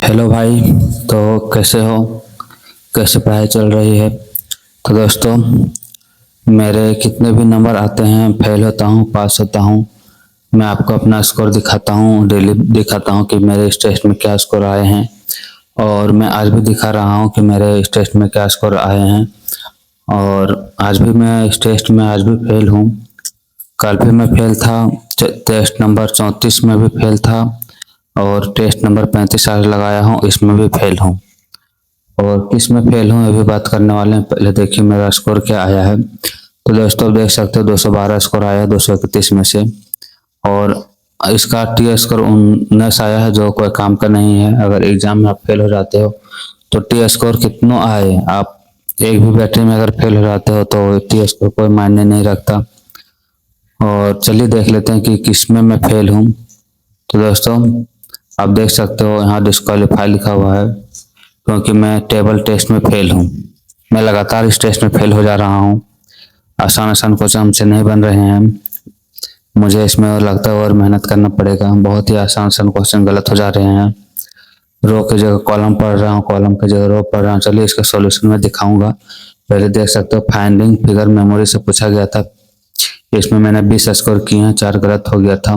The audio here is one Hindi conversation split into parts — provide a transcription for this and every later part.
हेलो भाई। तो कैसे हो? कैसे पढ़ाई चल रही है? तो दोस्तों, मेरे कितने भी नंबर आते हैं, फेल होता हूँ, पास होता हूँ, मैं आपको अपना स्कोर दिखाता हूँ, डेली दिखाता हूँ कि मेरे इस टेस्ट में क्या स्कोर आए हैं। और मैं आज भी दिखा रहा हूँ कि मेरे इस टेस्ट में क्या स्कोर आए हैं। और आज भी मैं इस टेस्ट में आज भी फेल हूँ। कल भी मैं फेल था, टेस्ट नंबर 34 में भी फेल था, और टेस्ट नंबर 35 आज लगाया हूँ, इसमें भी फेल हूँ। और किस में फेल हूँ ये भी बात करने वाले हैं। पहले देखिए मेरा स्कोर क्या आया है। तो दोस्तों, देख सकते हो 212 स्कोर आया है 231 में से। और इसका टी स्कोर 19 आया है, जो कोई काम का नहीं है। अगर एग्जाम में आप फेल हो जाते हो तो टी स्कोर कितना आए, आप एक भी बैटरी में अगर फेल हो जाते हो तो टी स्कोर कोई मायने नहीं रखता। और चलिए देख लेते हैं कि किस में मैं फेल हूँ। तो दोस्तों, आप देख सकते हो यहाँ डिस्क्वालीफाई लिखा हुआ है, क्योंकि मैं टेबल टेस्ट में फेल हूँ। मैं लगातार इस टेस्ट में फेल हो जा रहा हूँ। आसान आसान क्वेश्चन हमसे नहीं बन रहे हैं। मुझे इसमें और लगता है और मेहनत करना पड़ेगा। बहुत ही आसान आसान क्वेश्चन गलत हो जा रहे हैं। रो की जगह कॉलम पढ़ रहा हूँ, कॉलम की जगह रो पढ़ रहा हूँ। चलिए इसका सॉल्यूशन मैं दिखाऊंगा। पहले देख सकते हो फाइंडिंग फिगर मेमोरी से पूछा गया था। इसमें मैंने 20 स्कोर किए हैं, 4 गलत हो गया था।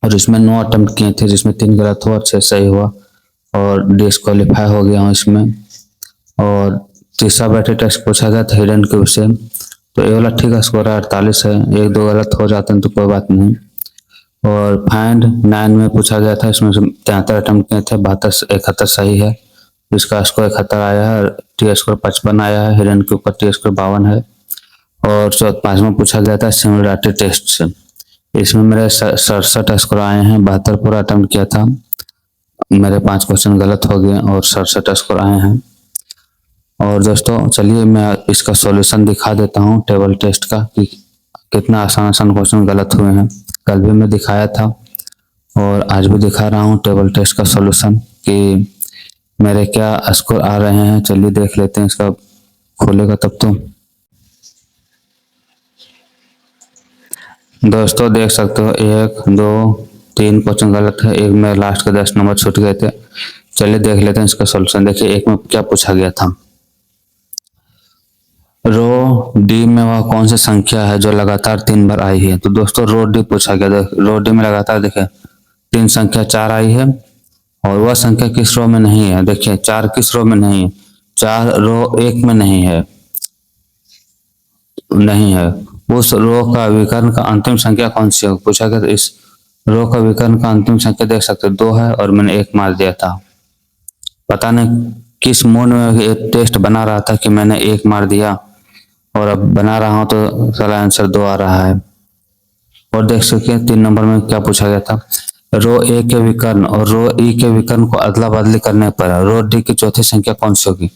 और इसमें 9 अटेम्प्ट किए थे, जिसमें 3 गलत हुआ, 6 सही हुआ। और डिस्क्वालीफाई हो गया हूँ इसमें। और तीसरा बैटरी टेस्ट पूछा गया था हिडन क्यूब से। तो ये वाला ठीक है, स्कोर 48 है। एक दो गलत हो जाते हैं तो कोई बात नहीं। और फाइंड 9 में पूछा गया था, इसमें से 73 अटेम्प्ट किए थे, 71 सही है। इसका स्कोर 71 आया है। टी स्कोर 55 आया है। हिडन क्यूब का टी स्कोर 52 है। और 5वां पूछा गया था सिमिलरिटी टेस्ट से। इसमें मेरे 67 स्कोर आए हैं। 72 पूरा अटेम्प्ट किया था, मेरे 5 क्वेश्चन गलत हो गए और 67 स्कोर आए हैं। और दोस्तों चलिए मैं इसका सॉल्यूशन दिखा देता हूँ टेबल टेस्ट का, कि कितना आसान आसान क्वेश्चन गलत हुए हैं। कल भी मैं दिखाया था और आज भी दिखा रहा हूँ टेबल टेस्ट का सॉल्यूशन, कि मेरे क्या स्कोर आ रहे हैं। चलिए देख लेते हैं, इसका खोलेगा तब तो। दोस्तों देख सकते हो 1 2 3 क्वेश्चन गलत है, एक में लास्ट के 10 नंबर छूट गए थे। चलिए देख लेते हैं इसका सॉल्यूशन। देखिए एक में क्या पूछा गया था, रो डी में वह कौन सी संख्या है जो लगातार 3 बार आई है। तो दोस्तों रो डी पूछा गया। रो डी में लगातार देखिए 3 संख्या 4 आई है, और वह संख्या किस रो में नहीं है। देखिए 4 किस रो में नहीं है, 4 रो 1 में नहीं है, नहीं है। उस रो का विकर्ण का अंतिम संख्या कौन सी है पूछा गया। तो इस रो का विकर्ण का अंतिम संख्या देख सकते हो 2 है, और मैंने 1 मार दिया था। पता नहीं किस मूड में ये टेस्ट बना रहा था कि मैंने 1 मार दिया, और अब बना रहा हूं तो सारा आंसर 2 आ रहा है। और देख सकते हैं 3 नंबर में क्या पूछा गया था, रो ए के विकर्ण और रो ई के विकर्ण को अदला बदली करने पर रो डी की चौथी संख्या कौन सी होगी।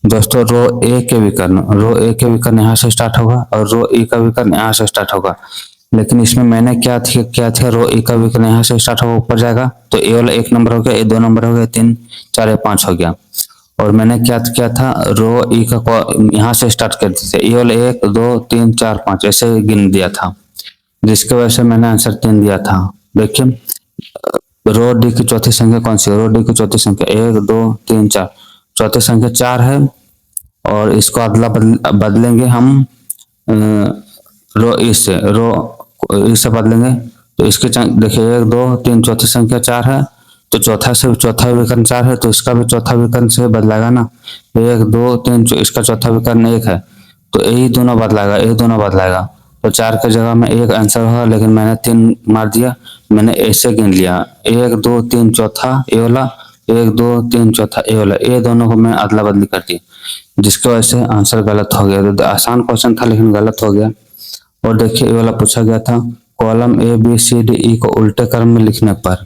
दोस्तों रो ए के विकर्ण यहाँ से स्टार्ट होगा, और रो ई का विकर्ण यहाँ से स्टार्ट होगा। लेकिन इसमें मैंने क्या था, रो ई का विकर्ण यहाँ से स्टार्ट होगा, ऊपर जाएगा, तो ए वाला 1 नंबर हो गया, ए 2 नंबर हो गया, 3 4 5 हो गया। और मैंने क्या किया था, रो ई का यहाँ से स्टार्ट कर दिए थे, ये वाले 1 2 3 4 5 ऐसे गिन दिया था, जिसकी वजह से मैंने आंसर 3 दिया था। देखिए रो डी की चौथी संख्या कौन सी है। रो डी की चौथी संख्या 1 2 3 4, चौथी संख्या 4 है। और इसको अदला बदलेंगे हम रो ई से बदलेंगे, तो इसके देखिए 1 2 3, चौथी संख्या 4 है, तो चौथा विकर्ण 4 है, तो इसका भी चौथा विकर्ण से बदलाएगा ना। 1 2 3, इसका चौथा विकर्ण 1 है, तो यही दोनों बदलाएगा, ये दोनों बदलाएगा। तो 4 की जगह में 1 आंसर होगा, लेकिन मैंने 3 मार दिया। मैंने ऐसे गिन लिया 1 2 3 चौथा ए वाला, 1 2 3 चौथा ए वाला, ये दोनों को मैं अदला बदली कर दी, जिसकी वजह से आंसर गलत हो गया। तो आसान क्वेश्चन था लेकिन गलत हो गया। और देखिए ये वाला पूछा गया था, column A B C D E को उल्टे क्रम में लिखने पर,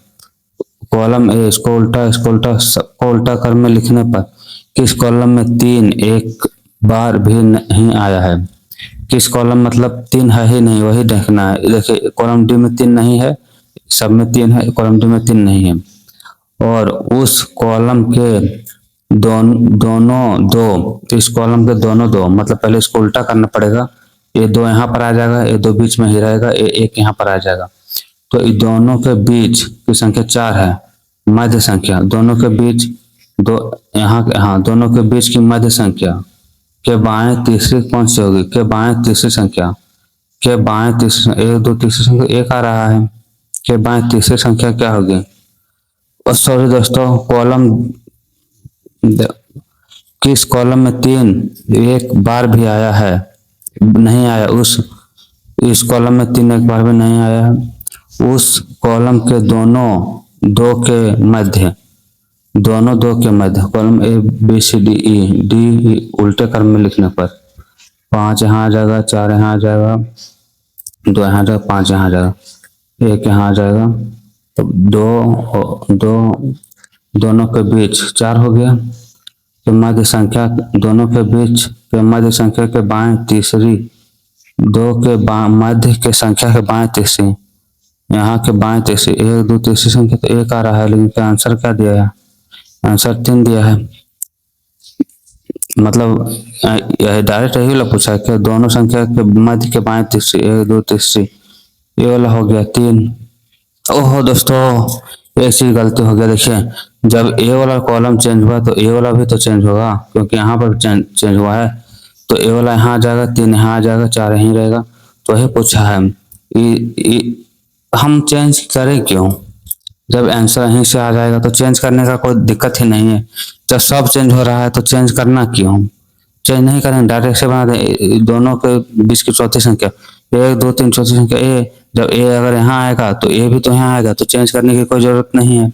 कॉलम ए इसको उल्टा क्रम में लिखने पर किस कॉलम में 3 एक बार भी नहीं आया है। किस कॉलम मतलब 3 है ही नहीं, वही देखना है। देखिए कॉलम डी में 3 नहीं है, सब में 3 है, कॉलम डी में 3 नहीं है। और उस कॉलम के दोनों दो, इस कॉलम के दोनों दो, मतलब पहले इसको उल्टा करना पड़ेगा। ये 2 यहाँ पर आ जाएगा, ये 2 बीच में ही रहेगा, ये 1 यहाँ पर आ जाएगा। तो इन दोनों के बीच की संख्या 4 है, मध्य संख्या, दोनों के बीच दो, दोनों के बीच की मध्य संख्या के बाएं तीसरी कौन सी होगी? के बाएं तीसरी संख्या, के बाएं तीसरी, एक दो तीसरी संख्या एक आ रहा है, के बाएं तीसरी संख्या क्या होगी? सॉरी दोस्तों, कॉलम किस कॉलम में 3 एक बार भी आया है? नहीं आया। इस कॉलम में 3 एक बार भी नहीं आया है। उस कॉलम के दोनों दो के मध्य, दोनों दो के मध्य, column A B C D E, D उल्टे क्रम में लिखने पर 5 यहाँ आ जाएगा, 4 यहाँ आ जाएगा, 2 यहाँ आ जाएगा, 5 यहाँ आ जाएगा, 1 यहाँ आ जाएगा, तो दो दोनों के बीच 4 हो गया। तो मध्य संख्या, दोनों के बीच के मध्य संख्या के बाएं तीसरी, दो के मध्य के संख्या के बाएं तीसरी, यहाँ के बाएं तीसरी, 1 2 तीसरी संख्या तो 1 आ रहा है, लेकिन क्या आंसर क्या दिया है? आंसर 3 दिया है। मतलब डायरेक्ट यही वाला पूछा है कि दोनों संख्या के मध्य के बाएं तीसरी, 1 2 तीसरी, ये वाला हो गया 3। ओहो दोस्तों, एक चीज गलती हो गया। देखिए, जब ए वाला कॉलम चेंज हुआ तो ए वाला भी तो चेंज होगा, क्योंकि यहाँ पर चेंज हुआ है। तो ए वाला यहाँ आ जाएगा, 3 यहाँ आ जाएगा, 4 यहीं रहेगा। तो वही पूछा है। हम चेंज करें क्यों? जब आंसर यहीं से आ जाएगा तो चेंज करने का कोई दिक्कत ही नहीं है। जब सब चेंज हो रहा है तो चेंज करना क्यों? चेंज नहीं करेंगे, डायरेक्ट से बना दें दोनों के बीच की चौथी संख्या, 1 2 3 चौथी संख्या ए। जब ए अगर यहाँ आएगा तो ए भी तो यहाँ आएगा, तो चेंज करने की कोई जरूरत नहीं है।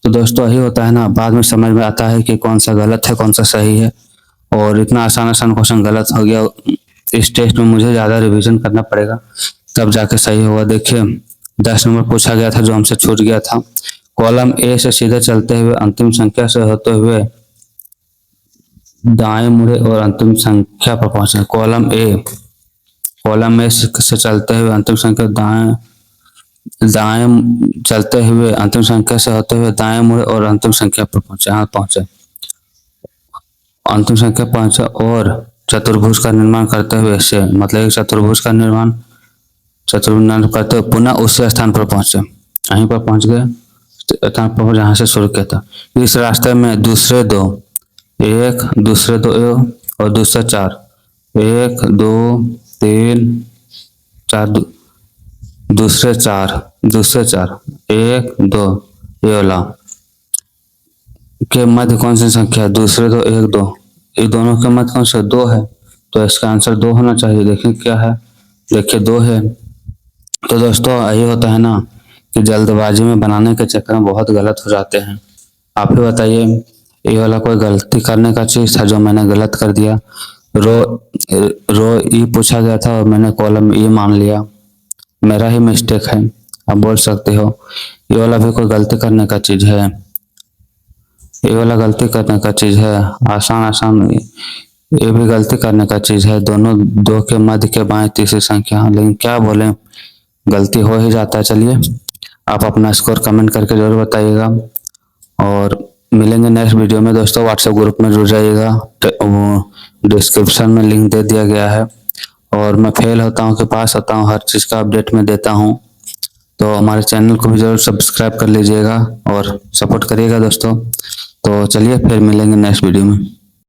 तो दोस्तों यही होता है ना, बाद में समझ में आता है कि कौन सा गलत है कौन सा सही है। और इतना आसान आसान क्वेश्चन गलत हो गया, इस टेस्ट में मुझे ज़्यादा रिवीजन करना पड़ेगा, तब जाके सही होगा। देखिए 10 नंबर पूछा गया था जो हमसे छूट गया था। कॉलम ए से सीधे चलते हुए अंतिम संख्या से होते हुए दाएं मुड़े और अंतिम संख्या पर पहुंचे। कॉलम ए से चलते हुए अंतिम संख्या दाएं चलते हुए अंतिम संख्या से होते हुए दाएं मुड़े और अंतिम संख्या पर पहुंचे। हाँ पहुंचे, अंतिम संख्या पहुंचे और चतुर्भुज का निर्माण करते हुए से, मतलब चतुर्भुज का निर्माण करते हुए पुनः उसी स्थान पर पहुंचे। यहीं पर पहुंच गए स्थान पर जहाँ से शुरू किया था। इस रास्ते में दूसरे दो और दूसरे 4, 1 2 3 4, दूसरे 4 1 2, ये वाला के मध्य कौन सी संख्या? दूसरे 2 1 2, ये दोनों के मध्य कौन सा? 2 है, तो इसका आंसर 2 होना चाहिए। देखिए क्या है, देखिए 2 है। तो दोस्तों यही होता है ना कि जल्दबाजी में बनाने के चक्कर में बहुत गलत हो जाते हैं। आप ही बताइए, ये वाला कोई गलती करने का चीज था जो मैंने गलत कर दिया? रो ई पूछा गया था और मैंने कॉलम ई मान लिया, मेरा ही मिस्टेक है। आप बोल सकते हो ये वाला भी कोई गलती करने का चीज है? ये वाला गलती करने का चीज है? आसान ये भी गलती करने का चीज है। दोनों दो के मध्य के बाएं तीसरी संख्या, लेकिन क्या बोले, गलती हो ही जाता है। चलिए आप अपना स्कोर कमेंट करके जरूर बताइएगा और मिलेंगे नेक्स्ट वीडियो में। दोस्तों व्हाट्सएप ग्रुप में जुड़ जाइएगा, डिस्क्रिप्शन में लिंक दे दिया गया है। और मैं फेल होता हूँ कि पास होता हूँ, हर चीज़ का अपडेट मैं देता हूँ। तो हमारे चैनल को भी जरूर सब्सक्राइब कर लीजिएगा और सपोर्ट करिएगा दोस्तों। तो चलिए फिर मिलेंगे नेक्स्ट वीडियो में।